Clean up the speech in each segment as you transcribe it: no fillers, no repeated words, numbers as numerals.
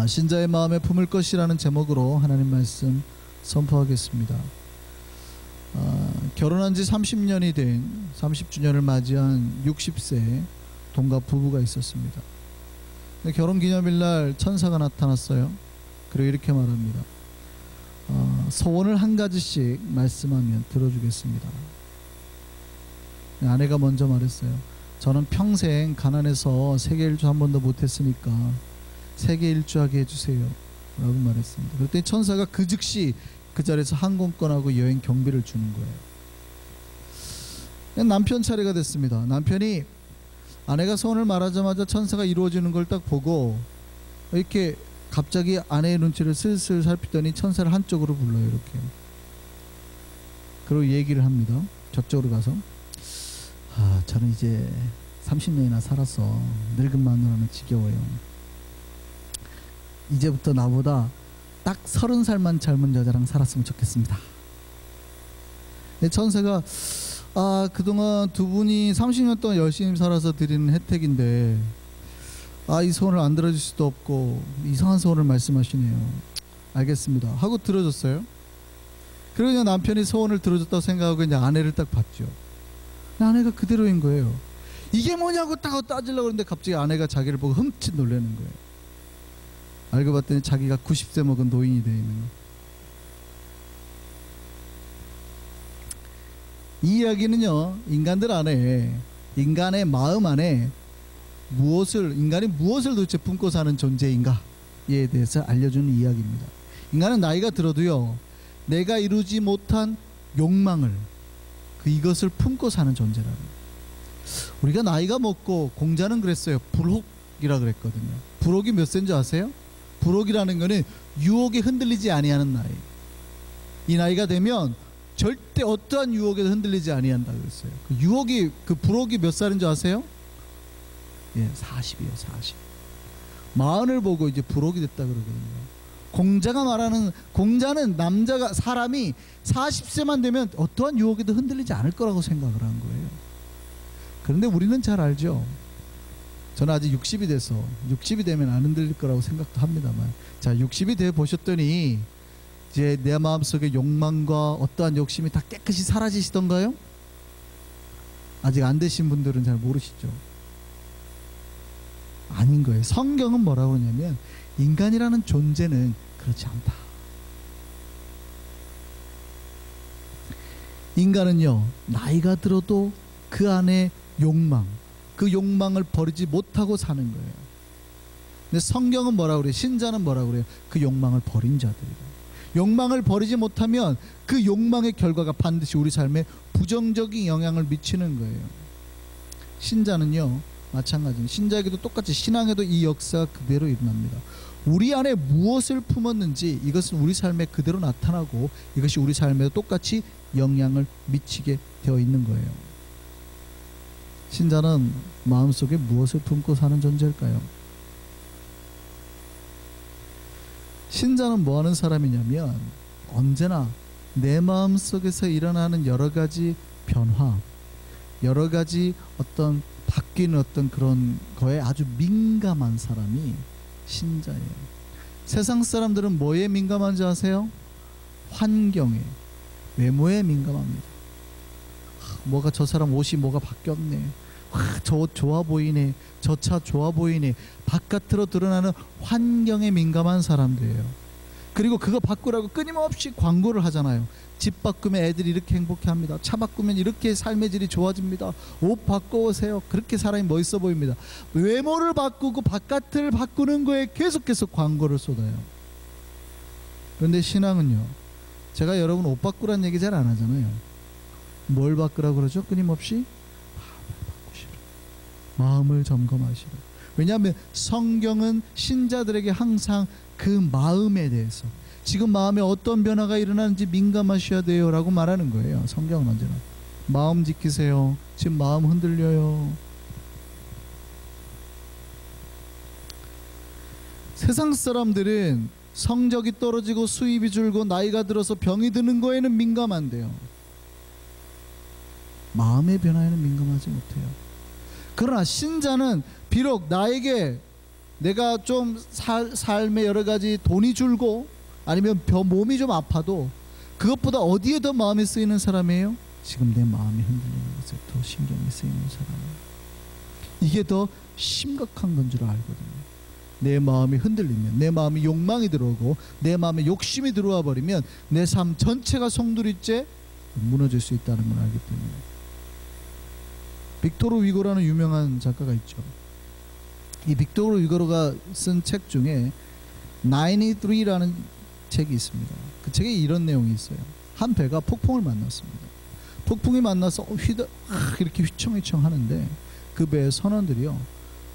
신자의 마음에 품을 것이라는 제목으로 하나님 말씀 선포하겠습니다. 결혼한 지 30년이 된 30주년을 맞이한 60세 동갑 부부가 있었습니다. 결혼기념일 날 천사가 나타났어요. 그리고 이렇게 말합니다. 소원을 한 가지씩 말씀하면 들어주겠습니다. 아내가 먼저 말했어요. 저는 평생 가난해서 세계 일주 한 번도 못했으니까 세계 일주하게 해주세요 라고 말했습니다. 그랬더니 천사가 그 즉시 그 자리에서 항공권하고 여행 경비를 주는 거예요. 남편 차례가 됐습니다. 남편이 아내가 소원을 말하자마자 천사가 이루어지는 걸 딱 보고 이렇게 갑자기 아내의 눈치를 슬슬 살피더니 천사를 한쪽으로 불러요. 이렇게. 그리고 얘기를 합니다. 저쪽으로 가서 저는 이제 30년이나 살아서 늙은 마누라는 지겨워요. 이제부터 나보다 딱 30살만 젊은 여자랑 살았으면 좋겠습니다. 천사가 그동안 두 분이 30년 동안 열심히 살아서 드리는 혜택인데 이 소원을 안 들어줄 수도 없고 이상한 소원을 말씀하시네요. 알겠습니다 하고 들어줬어요. 그리고 그냥 남편이 소원을 들어줬다고 생각하고 그냥 아내를 딱 봤죠. 아내가 그대로인 거예요. 이게 뭐냐고 딱 따지려고 그러는데 갑자기 아내가 자기를 보고 흠칫 놀라는 거예요. 알고 봤더니 자기가 90세 먹은 노인이 되어 있는 거예요. 이 이야기는요, 인간들 안에, 인간의 마음 안에 인간이 무엇을 도대체 품고 사는 존재인가에 대해서 알려주는 이야기입니다. 인간은 나이가 들어도요, 내가 이루지 못한 욕망을, 이것을 품고 사는 존재라는 거예요. 우리가 나이가 먹고 공자는 그랬어요. 불혹이라 그랬거든요. 불혹이 몇 세인 줄 아세요? 불혹이라는 거는 유혹에 흔들리지 아니하는 나이. 이 나이가 되면 절대 어떠한 유혹에도 흔들리지 아니한다 그랬어요. 불혹이 몇 살인 줄 아세요? 40이요. 40. 마흔을 보고 이제 불혹이 됐다 그러거든요. 공자는 사람이 40세만 되면 어떠한 유혹에도 흔들리지 않을 거라고 생각을 한 거예요. 그런데 우리는 잘 알죠. 저는 아직 60이 되면 안 흔들릴 거라고 생각도 합니다만, 자, 60이 돼 보셨더니 이제 내 마음속의 욕망과 어떠한 욕심이 다 깨끗이 사라지시던가요? 아직 안 되신 분들은 잘 모르시죠. 아닌 거예요. 성경은 뭐라고 그러냐면 인간이라는 존재는 그렇지 않다. 인간은요, 나이가 들어도 그 안에 그 욕망을 버리지 못하고 사는 거예요. 근데 성경은 뭐라고 그래요? 신자는 뭐라고 그래요? 그 욕망을 버린 자들이에요. 욕망을 버리지 못하면 그 욕망의 결과가 반드시 우리 삶에 부정적인 영향을 미치는 거예요. 신자는요, 마찬가지입니다. 신자에게도 똑같이 신앙에도 이 역사가 그대로 일어납니다. 우리 안에 무엇을 품었는지 이것은 우리 삶에 그대로 나타나고 이것이 우리 삶에도 똑같이 영향을 미치게 되어 있는 거예요. 신자는 마음속에 무엇을 품고 사는 존재일까요? 신자는 뭐 하는 사람이냐면 언제나 내 마음속에서 일어나는 여러 가지 변화, 여러 가지 어떤 바뀌는 어떤 그런 거에 아주 민감한 사람이 신자예요. 세상 사람들은 뭐에 민감한지 아세요? 환경에, 외모에 민감합니다. 뭐가 저 사람 옷이 뭐가 바뀌었네, 저 옷 좋아 보이네, 저 차 좋아 보이네. 바깥으로 드러나는 환경에 민감한 사람들이에요. 그리고 그거 바꾸라고 끊임없이 광고를 하잖아요. 집 바꾸면 애들이 이렇게 행복해합니다. 차 바꾸면 이렇게 삶의 질이 좋아집니다. 옷 바꿔오세요. 그렇게 사람이 멋있어 보입니다. 외모를 바꾸고 바깥을 바꾸는 거에 계속해서 광고를 쏟아요. 그런데 신앙은요, 제가 여러분 옷 바꾸라는 얘기 잘 안 하잖아요. 뭘 바꾸라고 그러죠? 끊임없이 마음을 점검하시라. 왜냐하면 성경은 신자들에게 항상 그 마음에 대해서, 지금 마음에 어떤 변화가 일어나는지 민감하셔야 돼요 라고 말하는 거예요. 성경은 언제나 마음 지키세요. 지금 마음 흔들려요. 세상 사람들은 성적이 떨어지고 수입이 줄고 나이가 들어서 병이 드는 거에는 민감한데요, 마음의 변화에는 민감하지 못해요. 그러나 신자는 비록 나에게 내가 좀 삶에 여러 가지 돈이 줄고 아니면 몸이 좀 아파도 그것보다 어디에 더 마음이 쓰이는 사람이에요? 지금 내 마음이 흔들리는 것에 더 신경이 쓰이는 사람이에요. 이게 더 심각한 건 줄 알거든요. 내 마음이 흔들리면, 내 마음에 욕망이 들어오고 내 마음에 욕심이 들어와 버리면 내 삶 전체가 송두리째 무너질 수 있다는 걸 알기 때문에. 빅토르 위고라는 유명한 작가가 있죠. 이 빅토르 위고가 쓴 책 중에 93라는 책이 있습니다. 그 책에 이런 내용이 있어요. 한 배가 폭풍을 만났습니다. 폭풍이 만나서 이렇게 휘청휘청 하는데 그 배의 선원들이요,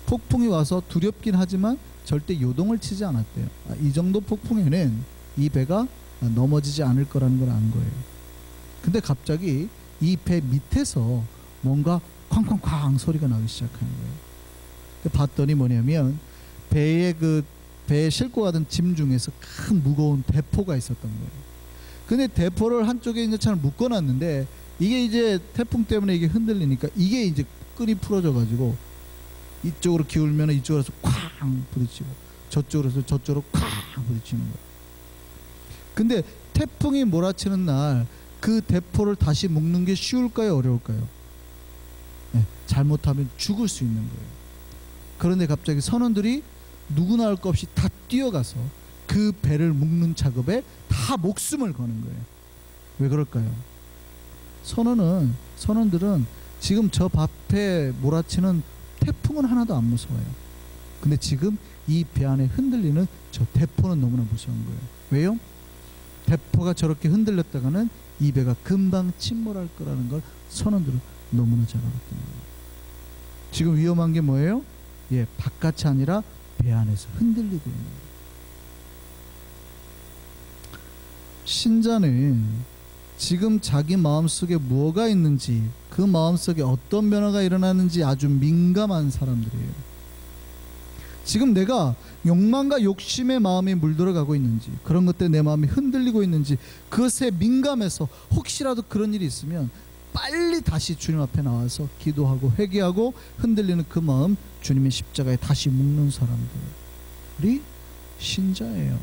폭풍이 와서 두렵긴 하지만 절대 요동을 치지 않았대요. 이 정도 폭풍에는 이 배가 넘어지지 않을 거라는 걸 안 거예요. 근데 갑자기 이 배 밑에서 뭔가 쾅쾅쾅 소리가 나기 시작하는 거예요. 봤더니 뭐냐면 배에 싣고 가던 짐 중에서 큰 무거운 대포가 있었던 거예요. 근데 대포를 한쪽에 이제 잘 묶어놨는데 이게 이제 태풍 때문에 이게 흔들리니까 이게 이제 끈이 풀어져가지고 이쪽으로 기울면 이쪽으로서 쾅 부딪히고 저쪽으로서 저쪽으로 쾅 부딪히는 거예요. 근데 태풍이 몰아치는 날 그 대포를 다시 묶는 게 쉬울까요, 어려울까요? 네, 잘못하면 죽을 수 있는 거예요. 그런데 갑자기 선원들이 누구나 할 것 없이 다 뛰어가서 그 배를 묶는 작업에 다 목숨을 거는 거예요. 왜 그럴까요? 선원들은 지금 저 밭에 몰아치는 태풍은 하나도 안 무서워요. 근데 지금 이 배 안에 흔들리는 저 대포는 너무나 무서운 거예요. 왜요? 대포가 저렇게 흔들렸다가는 이 배가 금방 침몰할 거라는 걸 선원들은 너무나 잘 알았던 거예요. 지금 위험한 게 뭐예요? 바깥이 아니라 배 안에서 흔들리고 있는 거예요. 신자는 지금 자기 마음속에 뭐가 있는지, 그 마음속에 어떤 변화가 일어나는지 아주 민감한 사람들이에요. 지금 내가 욕망과 욕심의 마음이 물들어가고 있는지, 그런 것 때문에 내 마음이 흔들리고 있는지, 그것에 민감해서 혹시라도 그런 일이 있으면 빨리 다시 주님 앞에 나와서 기도하고 회개하고 흔들리는 그 마음 주님의 십자가에 다시 묶는 사람들이 신자예요.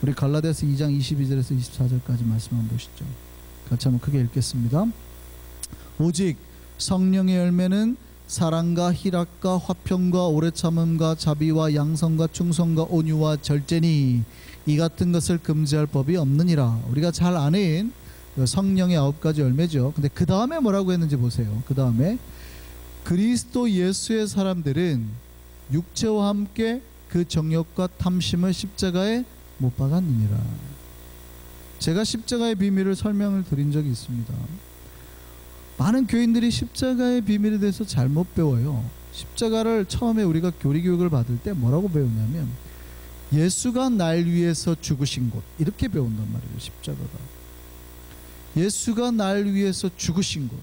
우리 갈라디아서 2장 22절에서 24절까지 말씀 한번 보시죠. 같이 한번 크게 읽겠습니다. 오직 성령의 열매는 사랑과 희락과 화평과 오래 참음과 자비와 양성과 충성과 온유와 절제니 이 같은 것을 금지할 법이 없느니라. 우리가 잘 아는 성령의 9가지 열매죠. 근데 그 다음에 뭐라고 했는지 보세요. 그 다음에 그리스도 예수의 사람들은 육체와 함께 그 정욕과 탐심을 십자가에 못 박았느니라. 제가 십자가의 비밀을 설명을 드린 적이 있습니다. 많은 교인들이 십자가의 비밀에 대해서 잘못 배워요. 십자가를 처음에 우리가 교리교육을 받을 때 뭐라고 배우냐면 예수가 날 위해서 죽으신 곳, 이렇게 배운단 말이에요. 십자가가 예수가 날 위해서 죽으신 곳.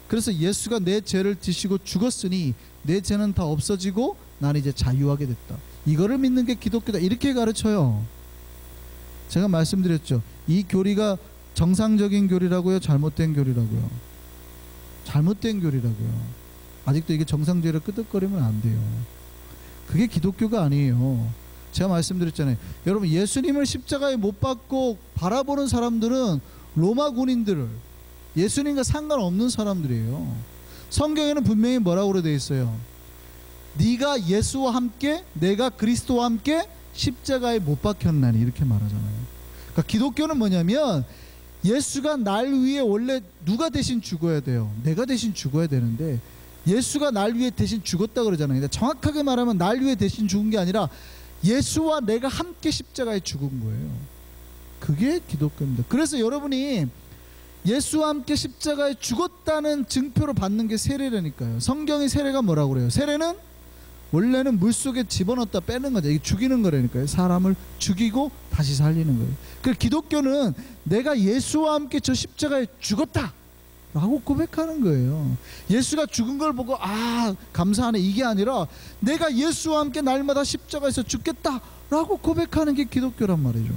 그래서 예수가 내 죄를 지시고 죽었으니 내 죄는 다 없어지고 나는 이제 자유하게 됐다. 이거를 믿는 게 기독교다, 이렇게 가르쳐요. 제가 말씀드렸죠. 이 교리가 정상적인 교리라고요, 잘못된 교리라고요? 잘못된 교리라고요. 아직도 이게 정상적으로 끄덕거리면 안 돼요. 그게 기독교가 아니에요. 제가 말씀드렸잖아요. 여러분, 예수님을 십자가에 못 박고 바라보는 사람들은 로마 군인들을, 예수님과 상관없는 사람들이에요. 성경에는 분명히 뭐라고 되어 있어요? 네가 예수와 함께, 내가 그리스도와 함께 십자가에 못 박혔나니, 이렇게 말하잖아요. 그러니까 기독교는 뭐냐면 예수가 날 위해 원래 누가 대신 죽어야 돼요? 내가 대신 죽어야 되는데 예수가 날 위해 대신 죽었다 그러잖아요. 근데 정확하게 말하면 날 위해 대신 죽은 게 아니라 예수와 내가 함께 십자가에 죽은 거예요. 그게 기독교입니다. 그래서 여러분이 예수와 함께 십자가에 죽었다는 증표로 받는 게 세례라니까요. 성경의 세례가 뭐라고 그래요? 세례는 원래는 물속에 집어넣었다 빼는 거죠. 이게 죽이는 거라니까요. 사람을 죽이고 다시 살리는 거예요. 그래서 기독교는 내가 예수와 함께 저 십자가에 죽었다 라고 고백하는 거예요. 예수가 죽은 걸 보고 감사하네, 이게 아니라 내가 예수와 함께 날마다 십자가에서 죽겠다 라고 고백하는 게 기독교란 말이죠.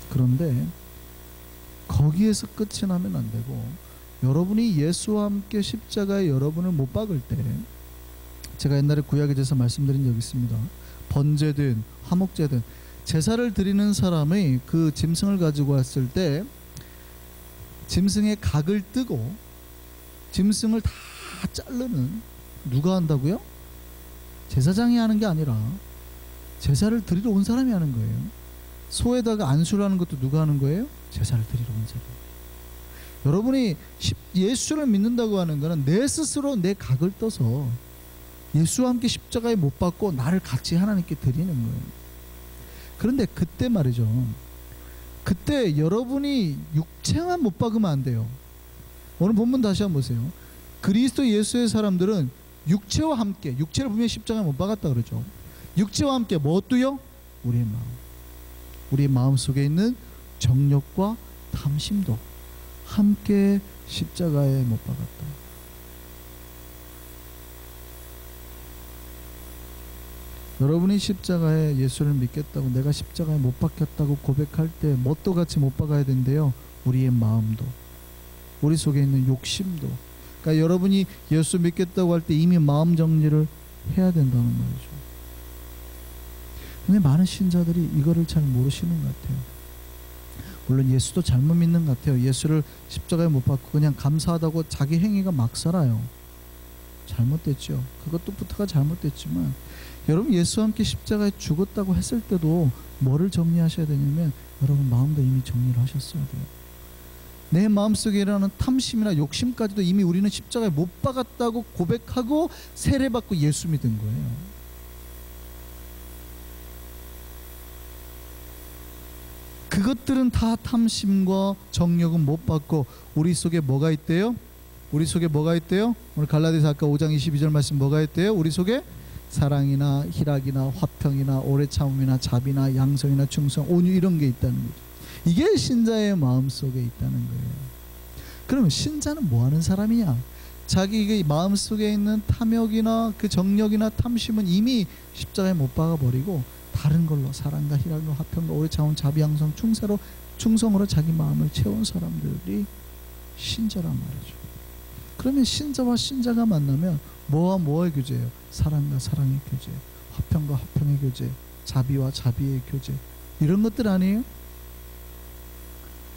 그런데 거기에서 끝이 나면 안 되고 여러분이 예수와 함께 십자가에 여러분을 못 박을 때, 제가 옛날에 구약에 대해서 말씀드린 적이 있습니다. 번제든 화목제든 제사를 드리는 사람이 그 짐승을 가지고 왔을 때 짐승의 각을 뜨고 짐승을 다 자르는, 누가 한다고요? 제사장이 하는 게 아니라 제사를 드리러 온 사람이 하는 거예요. 소에다가 안수를 하는 것도 누가 하는 거예요? 제사를 드리러 온 사람. 여러분이 예수를 믿는다고 하는 것은 내 스스로 내 각을 떠서 예수와 함께 십자가에 못 박고 나를 같이 하나님께 드리는 거예요. 그런데 그때 말이죠, 그때 여러분이 육체만 못 박으면 안 돼요. 오늘 본문 다시 한번 보세요. 그리스도 예수의 사람들은 육체와 함께, 육체를 분명히 십자가에 못 박았다 그러죠. 육체와 함께 무엇도요? 우리의 마음, 우리의 마음 속에 있는 정욕과 탐심도 함께 십자가에 못 박았다. 여러분이 십자가에 예수를 믿겠다고, 내가 십자가에 못 박혔다고 고백할 때 뭣도 같이 못 박아야 된대요? 우리의 마음도, 우리 속에 있는 욕심도. 그러니까 여러분이 예수 믿겠다고 할 때 이미 마음 정리를 해야 된다는 말이죠. 근데 많은 신자들이 이거를 잘 모르시는 것 같아요. 물론 예수도 잘못 믿는 것 같아요. 예수를 십자가에 못 박고 그냥 감사하다고 자기 행위가 막 살아요. 잘못됐죠. 그것도부터가 잘못됐지만, 여러분 예수와 함께 십자가에 죽었다고 했을 때도 뭐를 정리하셔야 되냐면, 여러분 마음도 이미 정리를 하셨어야 돼요. 내 마음속에 일어나는 탐심이나 욕심까지도 이미 우리는 십자가에 못 박았다고 고백하고 세례받고 예수 믿은 거예요. 그것들은 다 탐심과 정욕은 못 받고 우리 속에 뭐가 있대요? 우리 속에 뭐가 있대요? 오늘 갈라디아서 아까 5장 22절 말씀 뭐가 있대요? 우리 속에 사랑이나 희락이나 화평이나 오래 참음이나 자비나 양성이나 충성, 온유, 이런 게 있다는 거죠. 이게 신자의 마음 속에 있다는 거예요. 그러면 신자는 뭐 하는 사람이냐? 자기 마음 속에 있는 탐욕이나 그 정욕이나 탐심은 이미 십자가에 못 박아 버리고 다른 걸로, 사랑과 희락과 화평과 오래 참음, 자비, 양성, 충성으로 자기 마음을 채운 사람들이 신자란 말이죠. 그러면 신자와 신자가 만나면 뭐와 뭐의 교제예요? 사랑과 사랑의 교제, 화평과 화평의 교제, 자비와 자비의 교제, 이런 것들 아니에요?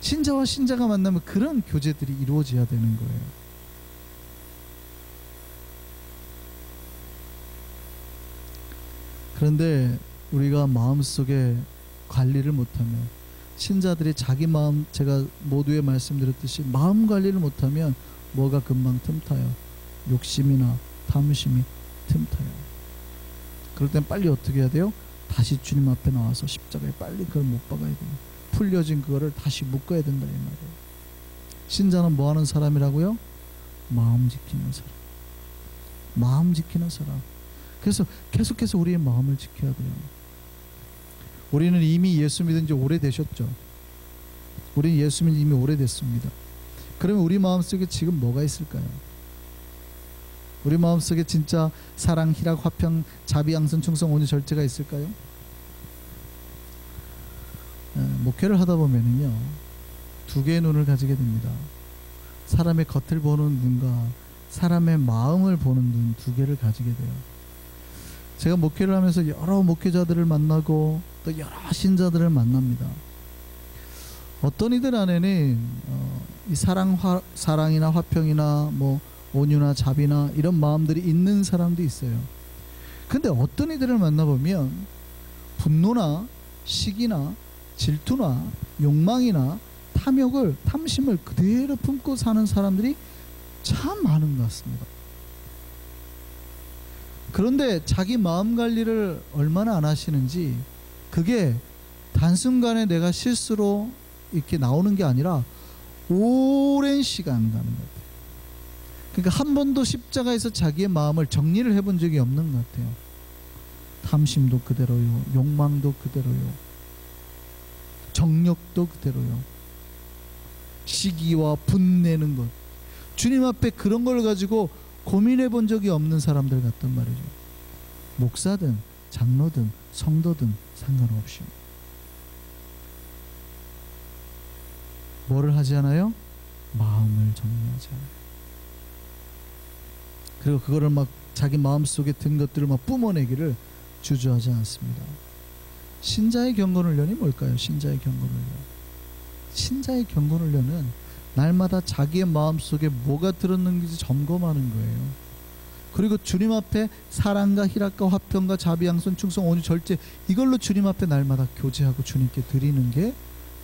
신자와 신자가 만나면 그런 교제들이 이루어져야 되는 거예요. 그런데 우리가 마음속에 관리를 못하면, 신자들이 자기 마음, 제가 모두에 말씀드렸듯이 마음 관리를 못하면 뭐가 금방 틈타요? 욕심이나 탐심이 틈타요. 그럴 땐 빨리 어떻게 해야 돼요? 다시 주님 앞에 나와서 십자가에 빨리 그걸 못 박아야 돼요. 풀려진 그거를 다시 묶어야 된다 이 말이에요. 신자는 뭐 하는 사람이라고요? 마음 지키는 사람. 마음 지키는 사람. 그래서 계속해서 우리의 마음을 지켜야 돼요. 우리는 이미 예수 믿은 지 오래되셨죠. 우리는 예수 믿은 지 이미 오래됐습니다. 그러면 우리 마음속에 지금 뭐가 있을까요? 우리 마음속에 진짜 사랑, 희락, 화평, 자비, 양선, 충성, 온유, 절제가 있을까요? 목회를 하다 보면은요, 두 개의 눈을 가지게 됩니다. 사람의 겉을 보는 눈과 사람의 마음을 보는 눈, 두 개를 가지게 돼요. 제가 목회를 하면서 여러 목회자들을 만나고 또 여러 신자들을 만납니다. 어떤 이들 안에는 이 사랑이나 화평이나 뭐 온유나 자비나 이런 마음들이 있는 사람도 있어요. 근데 어떤 이들을 만나보면 분노나 시기나 질투나 욕망이나 탐심을 그대로 품고 사는 사람들이 참 많은 것 같습니다. 그런데 자기 마음 관리를 얼마나 안 하시는지, 그게 단순간에 내가 실수로 이렇게 나오는 게 아니라 오랜 시간 가는 것 같아요. 그러니까 한 번도 십자가에서 자기의 마음을 정리를 해본 적이 없는 것 같아요. 탐심도 그대로요, 욕망도 그대로요, 정욕도 그대로요, 시기와 분내는 것, 주님 앞에 그런 걸 가지고 고민해 본 적이 없는 사람들 같단 말이죠. 목사든 장로든 성도든 상관없이 뭐를 하지 않아요? 마음을 정리하자. 그리고 그거를 막 자기 마음속에 든 것들을 막 뿜어내기를 주저하지 않습니다. 신자의 경건훈련이 뭘까요? 신자의 경건훈련. 신자의 경건훈련은 날마다 자기의 마음속에 뭐가 들었는지 점검하는 거예요. 그리고 주님 앞에 사랑과 희락과 화평과 자비, 양선, 충성, 온유, 절제, 이걸로 주님 앞에 날마다 교제하고 주님께 드리는 게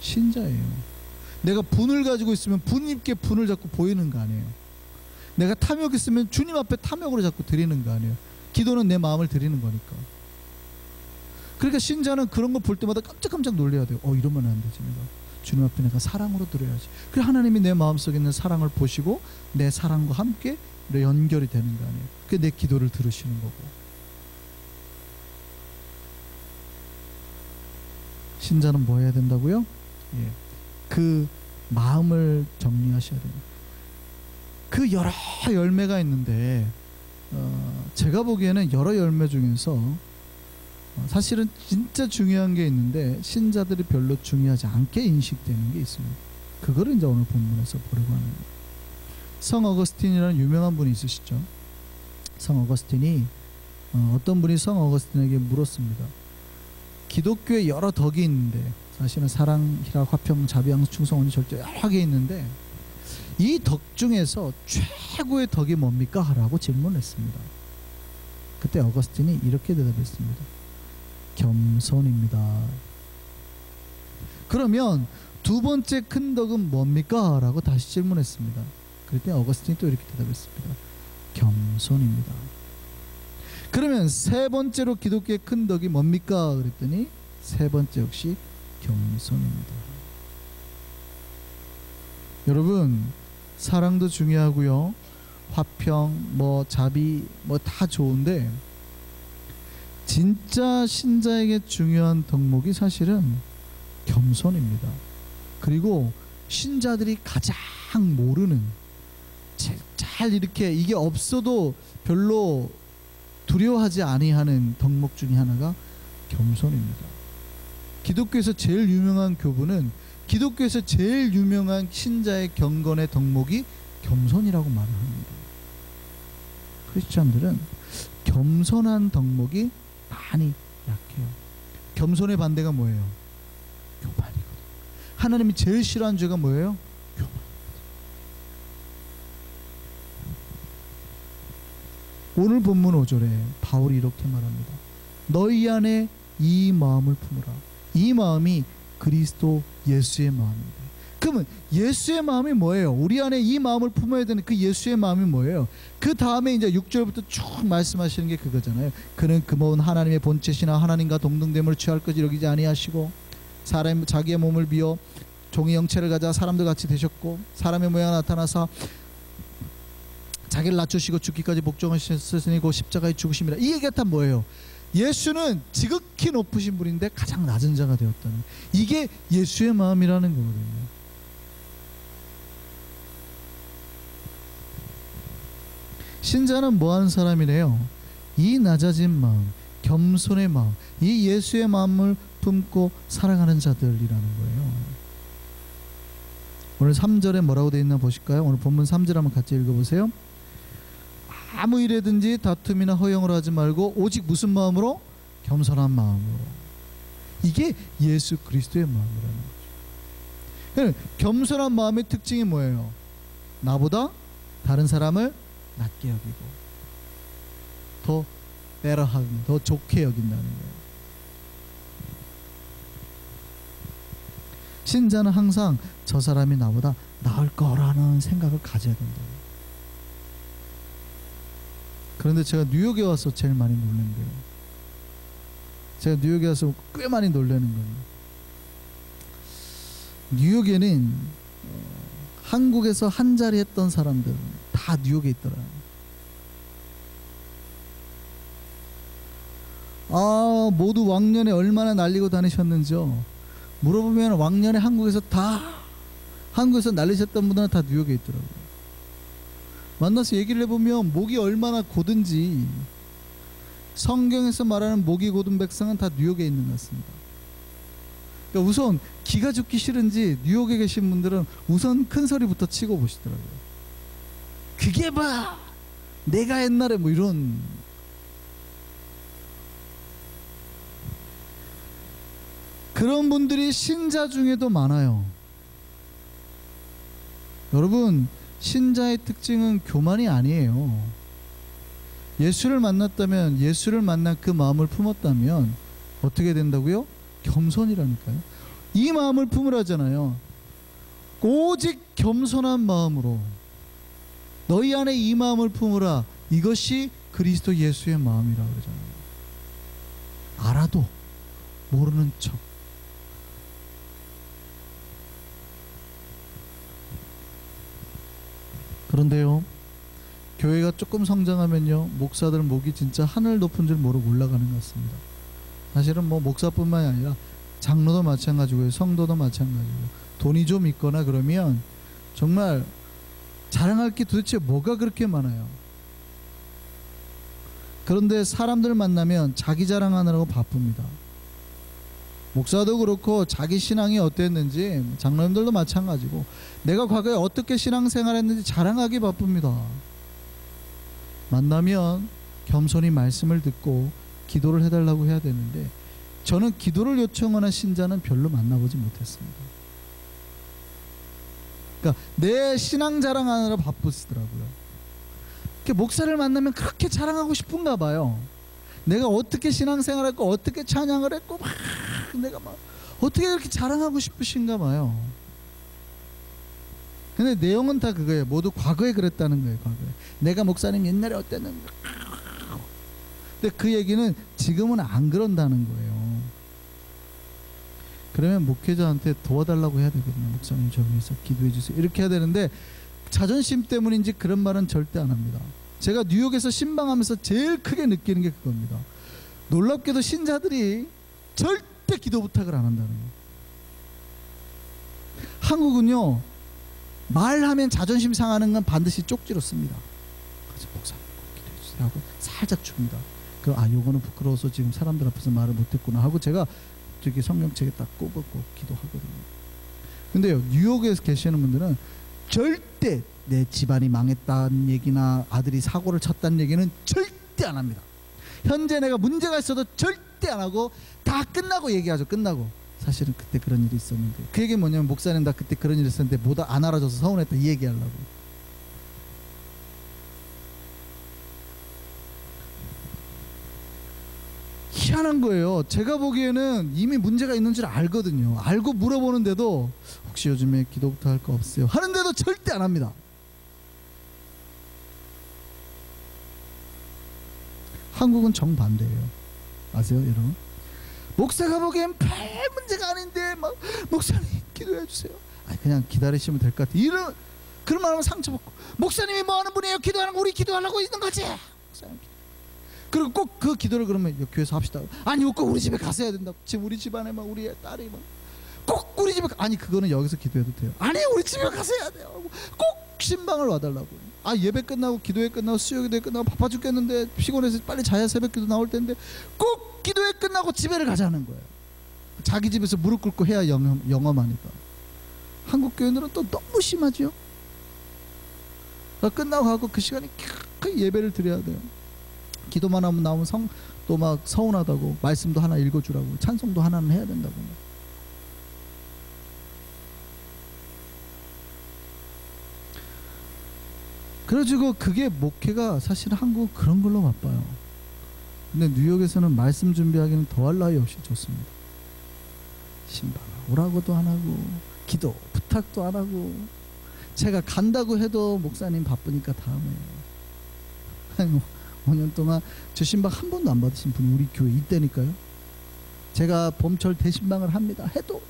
신자예요. 내가 분을 가지고 있으면 분님께 분을 자꾸 보이는 거 아니에요. 내가 탐욕이 있으면 주님 앞에 탐욕으로 자꾸 드리는 거 아니에요. 기도는 내 마음을 드리는 거니까. 그러니까 신자는 그런 거 볼 때마다 깜짝깜짝 놀래야 돼요. 이러면 안 되지. 내가 주님 앞에 내가 사랑으로 드려야지. 그래 하나님이 내 마음속에 있는 사랑을 보시고 내 사랑과 함께 연결이 되는 거 아니에요. 그게 내 기도를 들으시는 거고. 신자는 뭐 해야 된다고요? 그 마음을 정리하셔야 됩니다. 그 여러 열매가 있는데 제가 보기에는 여러 열매 중에서 사실은 진짜 중요한 게 있는데 신자들이 별로 중요하지 않게 인식되는 게 있습니다. 그거를 이제 오늘 본문에서 보려고 하는 거예요. 성 어거스틴이라는 유명한 분이 있으시죠. 성 어거스틴이 어떤 분이 성 어거스틴에게 물었습니다. 기독교에 여러 덕이 있는데 사실은 사랑, 희락, 화평, 자비, 양선, 충성, 온유, 절제 여러 개 있는데 이 덕 중에서 최고의 덕이 뭡니까? 라고 질문했습니다. 그때 어거스틴이 이렇게 대답했습니다. 겸손입니다. 그러면 두 번째 큰 덕은 뭡니까? 라고 다시 질문했습니다. 그때 어거스틴이 또 이렇게 대답했습니다. 겸손입니다. 그러면 세 번째로 기독교의 큰 덕이 뭡니까? 그랬더니 세 번째 역시 겸손입니다. 여러분, 사랑도 중요하고요, 화평, 자비, 다 좋은데 진짜 신자에게 중요한 덕목이 사실은 겸손입니다. 그리고 신자들이 가장 모르는, 잘 이렇게 이게 없어도 별로 두려워하지 아니하는 덕목 중에 하나가 겸손입니다. 기독교에서 제일 유명한 교부는 기독교에서 제일 유명한 신자의 경건의 덕목이 겸손이라고 말을 합니다. 크리스찬들은 겸손한 덕목이 많이 약해요. 겸손의 반대가 뭐예요? 교만이거든요. 하나님이 제일 싫어하는 죄가 뭐예요? 교만. 오늘 본문 5절에 바울이 이렇게 말합니다. 너희 안에 이 마음을 품으라. 이 마음이 그리스도 예수의 마음인데. 그러면 예수의 마음이 뭐예요? 우리 안에 이 마음을 품어야 되는 그 예수의 마음이 뭐예요? 그 다음에 이제 6절부터 쭉 말씀하시는 게 그거잖아요. 그는 금온 하나님의 본체시나 하나님과 동등됨을 취할 것이 여기지 아니하시고 사람 자기의 몸을 비워 종의 형체를 가져 사람들 같이 되셨고 사람의 모양 나타나사 자기를 낮추시고 죽기까지 복종하셨으니 그 십자가에 죽으심이라. 이 얘기가 다 뭐예요? 예수는 지극히 높으신 분인데 가장 낮은 자가 되었다는, 이게 예수의 마음이라는 거거든요. 신자는 뭐하는 사람이래요? 이 낮아진 마음, 겸손의 마음, 이 예수의 마음을 품고 살아가는 자들이라는 거예요. 오늘 3절에 뭐라고 되어 있나 보실까요? 오늘 본문 3절 한번 같이 읽어보세요. 아무 일에든지 다툼이나 허영을 하지 말고 오직 무슨 마음으로? 겸손한 마음으로. 이게 예수 그리스도의 마음이라는 거죠. 겸손한 마음의 특징이 뭐예요? 나보다 다른 사람을 낮게 여기고 더 베러하고 더 좋게 여긴다는 거예요. 신자는 항상 저 사람이 나보다 나을 거라는 생각을 가져야 된다. 그런데 제가 뉴욕에 와서 제일 많이 놀란 거예요. 제가 뉴욕에 와서 꽤 많이 놀라는 거예요. 뉴욕에는 한국에서 한 자리 했던 사람들 다 뉴욕에 있더라고요. 모두 왕년에 얼마나 날리고 다니셨는지요. 물어보면 왕년에 한국에서 날리셨던 분들은 다 뉴욕에 있더라고요. 만나서 얘기를 해보면 목이 얼마나 고든지, 성경에서 말하는 목이 고든 백성은 다 뉴욕에 있는 것 같습니다. 그러니까 우선 기가 죽기 싫은지 뉴욕에 계신 분들은 우선 큰 소리부터 치고 보시더라고요. 그게 봐, 내가 옛날에 뭐 이런. 그런 분들이 신자 중에도 많아요. 여러분, 신자의 특징은 교만이 아니에요. 예수를 만났다면, 예수를 만난 그 마음을 품었다면 어떻게 된다고요? 겸손이라니까요. 이 마음을 품으라잖아요. 오직 겸손한 마음으로 너희 안에 이 마음을 품으라. 이것이 그리스도 예수의 마음이라고 그러잖아요. 알아도 모르는 척. 그런데요, 교회가 조금 성장하면요, 목사들 목이 진짜 하늘 높은 줄 모르고 올라가는 것 같습니다. 사실은 뭐 목사뿐만이 아니라 장로도 마찬가지고요, 성도도 마찬가지고, 돈이 좀 있거나 그러면 정말 자랑할 게 도대체 뭐가 그렇게 많아요. 그런데 사람들 만나면 자기 자랑하느라고 바쁩니다. 목사도 그렇고 자기 신앙이 어땠는지, 장로님들도 마찬가지고, 내가 과거에 어떻게 신앙생활했는지 자랑하기 바쁩니다. 만나면 겸손히 말씀을 듣고 기도를 해달라고 해야 되는데, 저는 기도를 요청하는 신자는 별로 만나보지 못했습니다. 그러니까 내 신앙 자랑하느라 바쁘시더라고요. 목사를 만나면 그렇게 자랑하고 싶은가 봐요. 내가 어떻게 신앙생활했고 어떻게 찬양을 했고 막 내가 막 어떻게 이렇게 자랑하고 싶으신가 봐요. 근데 내용은 다 그거예요. 모두 과거에 그랬다는 거예요. 과거에 내가 목사님 옛날에 어땠는데. 근데 그 얘기는 지금은 안 그런다는 거예요. 그러면 목회자한테 도와달라고 해야 되거든요. 목사님 저를 위해서 기도해 주세요, 이렇게 해야 되는데, 자존심 때문인지 그런 말은 절대 안 합니다. 제가 뉴욕에서 신방하면서 제일 크게 느끼는 게 그겁니다. 놀랍게도 신자들이 절대 기도 부탁을 안 한다는 거예요. 한국은요, 말하면 자존심 상하는 건 반드시 쪽지로 씁니다. 그래서 목사님 꼭 기도해 주세요 하고 살짝 줍니다. 그럼 요거는 부끄러워서 지금 사람들 앞에서 말을 못했구나 하고 제가 되게 성경책에 딱 꼽았고 기도하거든요. 근데요, 뉴욕에서 계시는 분들은 절대 내 집안이 망했다는 얘기나 아들이 사고를 쳤다는 얘기는 절대 안 합니다. 현재 내가 문제가 있어도 절대 안 하고 다 끝나고 얘기하죠. 끝나고 사실은 그때 그런 일이 있었는데, 그 얘기는 뭐냐면 목사님 나 그때 그런 일이 있었는데 뭐다 안 알아줘서 서운했다, 이 얘기하려고. 희한한 거예요. 제가 보기에는 이미 문제가 있는 줄 알거든요. 알고 물어보는데도 혹시 요즘에 기도부터 할 거 없어요 하는데도 절대 안 합니다. 한국은 정반대예요. 아세요 여러분? 목사가 보기엔 별 문제가 아닌데 막 목사님 기도해 주세요. 그냥 기다리시면 될 것 같아요. 이런 그런 말하면 상처받고, 목사님이 뭐 하는 분이에요? 기도하는 거 우리 기도하려고 있는 거지. 목사님 그리고 꼭 그 기도를 그러면 교회에서 합시다. 아니 꼭 우리 집에 가서 해야 된다고. 지금 우리 집안에 막 우리 딸이 막 꼭 우리 집에 아니 그거는 여기서 기도해도 돼요. 아니 우리 집에 가서 해야 돼요. 꼭 신방을 와달라고. 예배 끝나고 기도회 끝나고 수요기도회 끝나고 바빠 죽겠는데 피곤해서 빨리 자야 새벽기도 나올 텐데 꼭 기도회 끝나고 집에를 가자는 거예요. 자기 집에서 무릎 꿇고 해야 영험하니까. 한국 교인들은 또 너무 심하죠. 끝나고 가고 그 시간에 예배를 드려야 돼요. 기도만 하면 나오면 또 막 서운하다고, 말씀도 하나 읽어주라고, 찬송도 하나는 해야 된다고. 그래가지고 그게 목회가 사실 한국은 그런 걸로 바빠요. 근데 뉴욕에서는 말씀 준비하기는 더할 나위 없이 좋습니다. 신방 오라고도 안 하고 기도 부탁도 안 하고, 제가 간다고 해도 목사님 바쁘니까 다음에 5년 동안 저 신방 한 번도 안 받으신 분이 우리 교회에 있다니까요. 제가 봄철 대신방을 합니다 해도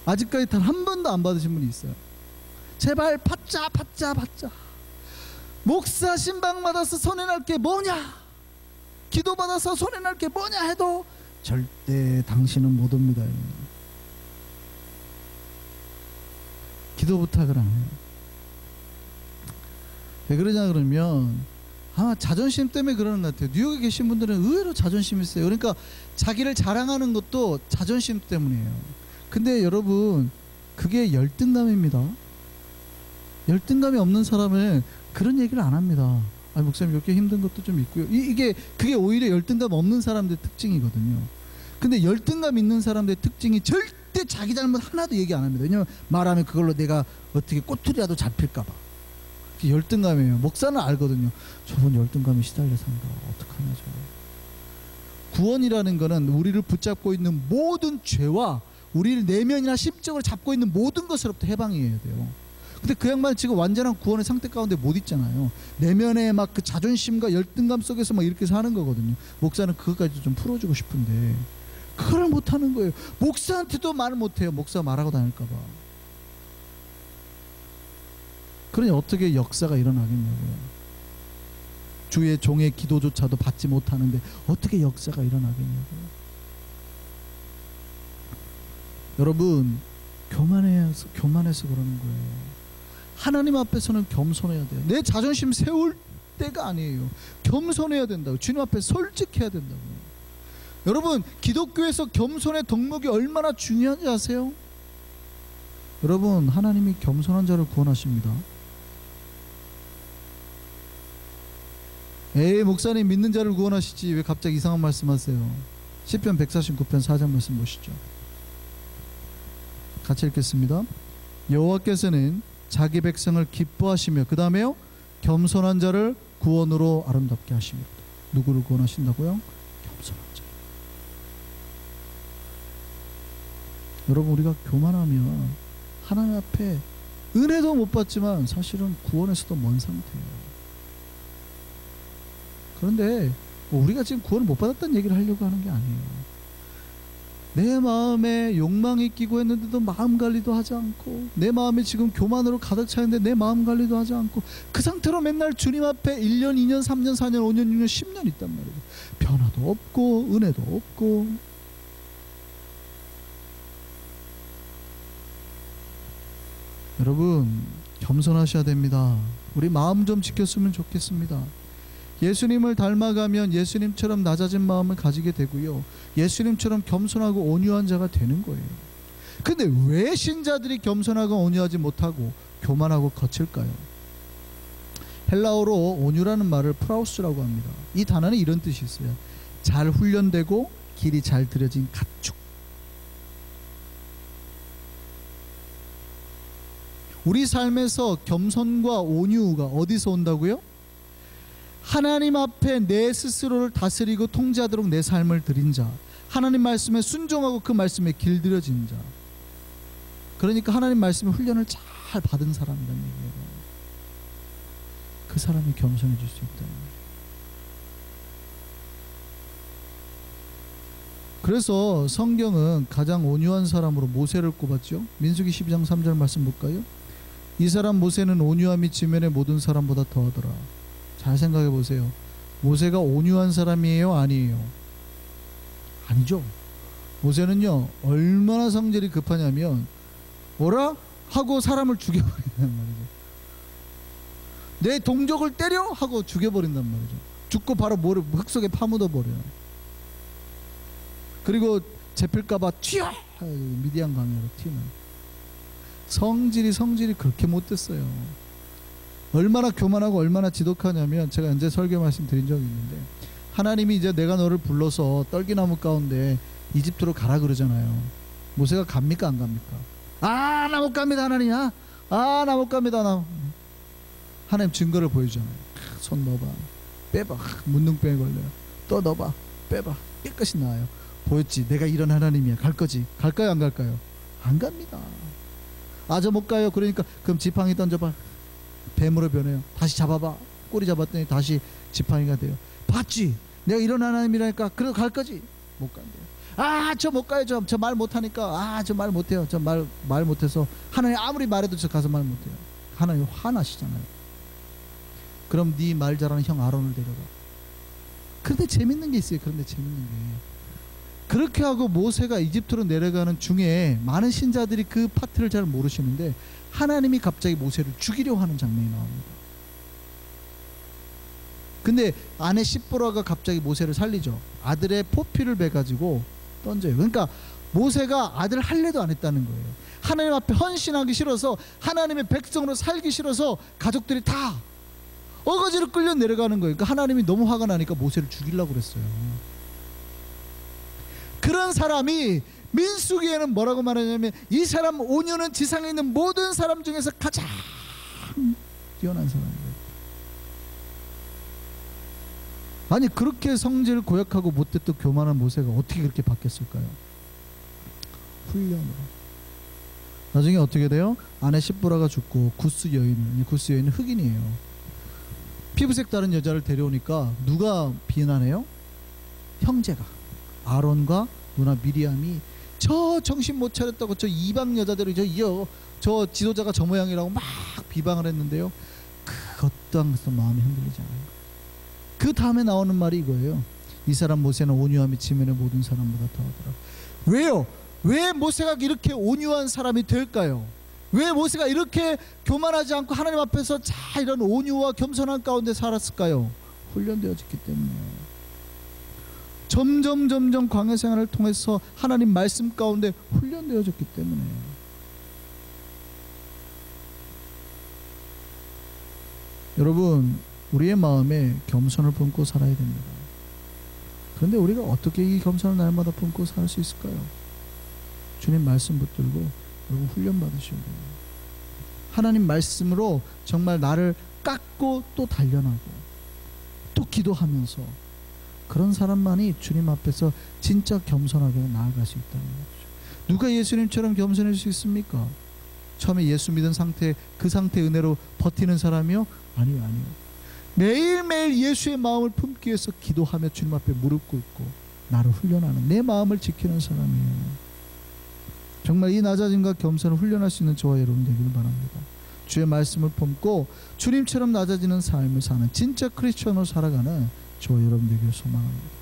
아직까지 단 한 번도 안 받으신 분이 있어요. 제발 받자. 목사 신방 받아서 손해날 게 뭐냐, 기도 받아서 손해날 게 뭐냐 해도 절대 당신은 못 옵니다. 기도 부탁을 안 해요. 왜 그러냐 그러면 자존심 때문에 그러는 것 같아요. 뉴욕에 계신 분들은 의외로 자존심이 있어요. 그러니까 자기를 자랑하는 것도 자존심 때문이에요. 근데 여러분, 그게 열등감입니다. 열등감이 없는 사람은 그런 얘기를 안 합니다. 아, 목사님 이렇게 힘든 것도 좀 있고요. 그게 오히려 열등감 없는 사람들의 특징이거든요. 근데 열등감 있는 사람들의 특징이 절대 자기 잘못 하나도 얘기 안 합니다. 왜냐면 말하면 그걸로 내가 어떻게 꼬투리라도 잡힐까 봐. 그게 열등감이에요. 목사는 알거든요. 저분 열등감에 시달려 산다. 어떡하냐 저. 구원이라는 거는 우리를 붙잡고 있는 모든 죄와 우리를 내면이나 심적으로 잡고 있는 모든 것으로부터 해방해야 돼요. 근데 그 양반 지금 완전한 구원의 상태 가운데 못 있잖아요. 내면에 막 그 자존심과 열등감 속에서 막 이렇게 사는 거거든요. 목사는 그것까지도 좀 풀어주고 싶은데 그걸 못 하는 거예요. 목사한테도 말을 못 해요. 목사 말하고 다닐까 봐. 그러니 어떻게 역사가 일어나겠냐고요. 주의 종의 기도조차도 받지 못하는데 어떻게 역사가 일어나겠냐고요. 여러분, 교만해서 그러는 거예요. 하나님 앞에서는 겸손해야 돼요. 내 자존심 세울 때가 아니에요. 겸손해야 된다고. 주님 앞에 솔직해야 된다고. 여러분, 기독교에서 겸손의 덕목이 얼마나 중요한지 아세요? 여러분, 하나님이 겸손한 자를 구원하십니다. 에이, 목사님 믿는 자를 구원하시지 왜 갑자기 이상한 말씀하세요? 시편 149편 4절 말씀 보시죠. 같이 읽겠습니다. 여호와께서는 자기 백성을 기뻐하시며 그 다음에요, 겸손한 자를 구원으로 아름답게 하십니다. 누구를 구원하신다고요? 겸손한 자. 여러분, 우리가 교만하면 하나님 앞에 은혜도 못 받지만 사실은 구원에서도 먼 상태예요. 그런데 우리가 지금 구원을 못 받았다는 얘기를 하려고 하는 게 아니에요. 내 마음에 욕망이 끼고 했는데도 마음 관리도 하지 않고, 내 마음에 지금 교만으로 가득 차 있는데 내 마음 관리도 하지 않고, 그 상태로 맨날 주님 앞에 1년, 2년, 3년, 4년, 5년, 6년, 10년 있단 말이에요. 변화도 없고 은혜도 없고. 여러분, 겸손하셔야 됩니다. 우리 마음 좀 지켰으면 좋겠습니다. 예수님을 닮아가면 예수님처럼 낮아진 마음을 가지게 되고요, 예수님처럼 겸손하고 온유한 자가 되는 거예요. 근데 왜 신자들이 겸손하고 온유하지 못하고 교만하고 거칠까요? 헬라어로 온유라는 말을 프라우스라고 합니다. 이 단어는 이런 뜻이 있어요. 잘 훈련되고 길이 잘 들여진 가축. 우리 삶에서 겸손과 온유가 어디서 온다고요? 하나님 앞에 내 스스로를 다스리고 통제하도록 내 삶을 드린 자, 하나님 말씀에 순종하고 그 말씀에 길들여진 자, 그러니까 하나님 말씀의 훈련을 잘 받은 사람이라는 얘기예요. 그 사람이 겸손해질 수 있다. 그래서 성경은 가장 온유한 사람으로 모세를 꼽았죠. 민수기 12장 3절 말씀 볼까요? 이 사람 모세는 온유함이 지면의 모든 사람보다 더하더라. 잘 생각해 보세요. 모세가 온유한 사람이에요? 아니에요? 아니죠. 모세는요, 얼마나 성질이 급하냐면 뭐라? 하고 사람을 죽여버린단 말이죠. 내 동족을 때려? 하고 죽여버린단 말이죠. 죽고 바로 흙 속에 파묻어버려요. 그리고 잡힐까봐 튀어! 미디안 강야로 튀는. 성질이 그렇게 못됐어요. 얼마나 교만하고 얼마나 지독하냐면, 제가 언제 설교 말씀 드린 적이 있는데, 하나님이 이제 내가 너를 불러서 떨기나무 가운데 이집트로 가라 그러잖아요. 모세가 갑니까 안 갑니까? 아, 나 못 갑니다 하나님. 아, 나 못 갑니다. 하나님 증거를 보여주잖아요. 손 넣어봐, 빼봐, 문둥병에 걸려요. 또 넣어봐, 빼봐, 깨끗이 나와요. 보였지? 내가 이런 하나님이야. 갈 거지? 갈까요 안 갈까요? 안 갑니다. 아, 저 못 가요. 그러니까 그럼 지팡이 던져봐, 뱀으로 변해요. 다시 잡아봐, 꼬리 잡았더니 다시 지팡이가 돼요. 봤지? 내가 이런 하나님이라니까. 그래도 갈 거지? 못 간대요. 아, 저 못 가요. 저 말 못하니까. 아, 저 말 못해요. 저 말 못해서. 하나님 아무리 말해도 저 가서 말 못해요. 하나님 화나시잖아요. 그럼 네 말 잘하는 형 아론을 데려가. 그런데 재밌는 게 있어요. 그런데 재밌는 게, 그렇게 하고 모세가 이집트로 내려가는 중에 많은 신자들이 그 파트를 잘 모르시는데, 하나님이 갑자기 모세를 죽이려 하는 장면이 나옵니다. 근데 아내 십보라가 갑자기 모세를 살리죠. 아들의 포피를 베가지고 던져요. 그러니까 모세가 아들 할례도 안 했다는 거예요. 하나님 앞에 헌신하기 싫어서, 하나님의 백성으로 살기 싫어서 가족들이 다 어거지로 끌려 내려가는 거예요. 그러니까 하나님이 너무 화가 나니까 모세를 죽이려고 그랬어요. 그런 사람이 민수기에는 뭐라고 말하냐면, 이 사람 온유는 지상에 있는 모든 사람 중에서 가장 뛰어난 사람이에요. 아니, 그렇게 성질 고약하고 못됐던 교만한 모세가 어떻게 그렇게 바뀌었을까요? 훈련으로. 나중에 어떻게 돼요? 아내 십보라가 죽고 구스 여인은 흑인이에요. 피부색 다른 여자를 데려오니까 누가 비난해요? 형제가, 아론과 누나 미리암이 저 정신 못 차렸다고, 저 이방 여자들이 저 지도자가 저 모양이라고 막 비방을 했는데요. 그 어떠한 것도 마음이 흔들리지 않아요. 그 다음에 나오는 말이 이거예요. 이 사람 모세는 온유함이 지면의 모든 사람보다 더하더라. 왜요? 왜 모세가 이렇게 온유한 사람이 될까요? 왜 모세가 이렇게 교만하지 않고 하나님 앞에서 잘 이런 온유와 겸손한 가운데 살았을까요? 훈련되어졌기 때문이에요. 점점 광야 생활을 통해서 하나님 말씀 가운데 훈련되어졌기 때문에. 여러분, 우리의 마음에 겸손을 품고 살아야 됩니다. 그런데 우리가 어떻게 이 겸손을 날마다 품고 살 수 있을까요? 주님 말씀 붙들고 여러분 훈련 받으셔야 돼요. 하나님 말씀으로 정말 나를 깎고 또 단련하고 또 기도하면서, 그런 사람만이 주님 앞에서 진짜 겸손하게 나아갈 수 있다는 거죠. 누가 예수님처럼 겸손할 수 있습니까? 처음에 예수 믿은 상태, 그 상태 은혜로 버티는 사람이요? 아니요. 매일매일 예수의 마음을 품기 위해서 기도하며 주님 앞에 무릎 꿇고 나를 훈련하는, 내 마음을 지키는 사람이에요. 정말 이 낮아짐과 겸손을 훈련할 수 있는 저와 여러분 되기를 바랍니다. 주의 말씀을 품고 주님처럼 낮아지는 삶을 사는 진짜 크리스천으로 살아가는 저와 여러분 되기를 소망합니다.